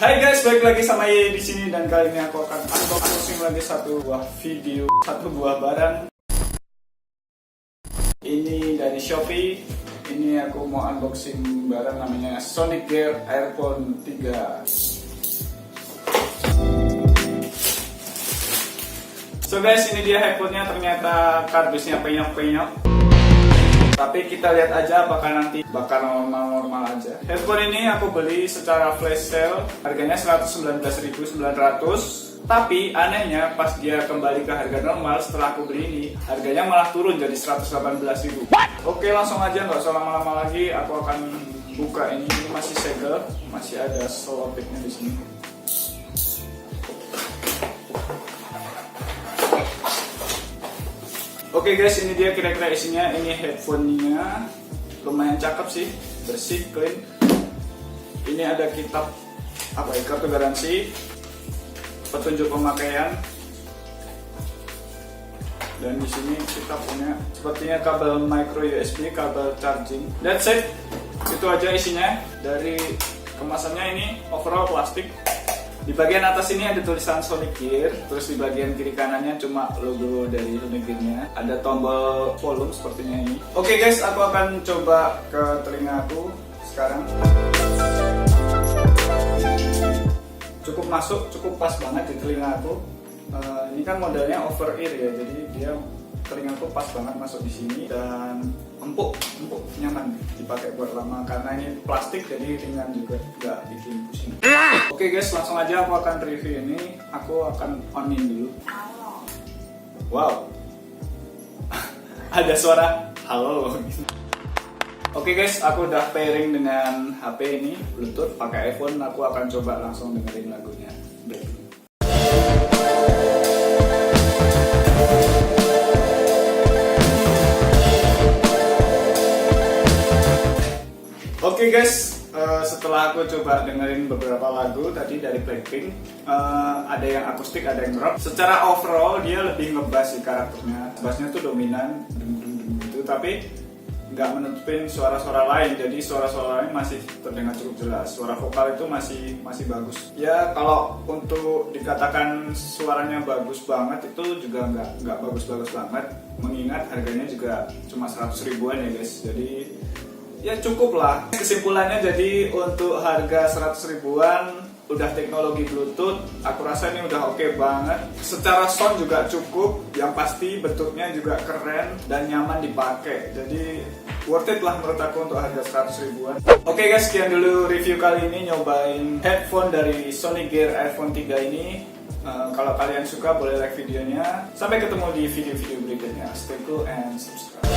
Hai guys, balik lagi sama Ye di sini dan kali ini aku akan unboxing lagi satu buah barang. Ini dari Shopee. Ini aku mau unboxing barang namanya Sonic Gear Earphone 3. So guys, ini dia headphone-nya, ternyata kardusnya penyok-penyok. Tapi kita lihat aja apakah nanti bakal normal-normal aja. Headphone ini aku beli secara flash sale, harganya 119.900. Tapi anehnya pas dia kembali ke harga normal setelah aku beli ini, harganya malah turun jadi 118.000. Oke, langsung aja, nggak usah lama-lama lagi. Aku akan buka ini masih segel, masih ada selotipnya di sini. Oke guys, ini dia kira-kira isinya. Ini headphone-nya, lumayan cakep sih, bersih, clean. Ini ada kitab kartu garansi, petunjuk pemakaian, dan di sini kita punya sepertinya kabel micro USB, kabel charging. That's it, itu aja isinya. Dari kemasannya ini overall plastik. Di bagian atas ini ada tulisan Sonic Gear, terus di bagian kiri kanannya cuma logo dari Sonic Gear-nya. Ada tombol volume sepertinya ini. Oke guys, aku akan coba ke telingaku sekarang. Cukup masuk, cukup pas banget di telingaku. Ini kan modelnya over ear ya, jadi dia telingaku pas banget masuk di sini dan empuk, nyaman dipakai buat lama karena ini plastik jadi ringan juga, nggak bikin pusing. Oke guys, langsung aja aku akan review ini. Aku akan on-in dulu. Wow, ada suara halo. Oke guys, aku udah pairing dengan HP ini, Bluetooth, pakai iPhone. Aku akan coba langsung dengerin lagunya. Oke guys, setelah aku coba dengerin beberapa lagu tadi dari Blackpink, ada yang akustik, ada yang rock. Secara overall dia lebih ngebass sih karakternya. Bassnya tuh dominan, gitu, tapi nggak menutupin suara-suara lain. Jadi suara-suara lain masih terdengar cukup jelas. Suara vokal itu masih bagus. Ya kalau untuk dikatakan suaranya bagus banget itu juga nggak bagus-bagus banget. Mengingat harganya juga cuma 100 ribuan ya guys. Jadi ya cukup lah. Kesimpulannya jadi untuk harga 100 ribuan udah teknologi Bluetooth, aku rasa ini udah oke banget. Secara sound juga cukup, yang pasti bentuknya juga keren dan nyaman dipakai. Jadi worth it lah menurut aku untuk harga 100 ribuan. Oke guys, sekian dulu review kali ini nyobain headphone dari Sonic Gear Earphone 3 ini. Kalau kalian suka boleh like videonya. Sampai ketemu di video-video berikutnya. Stay cool and subscribe.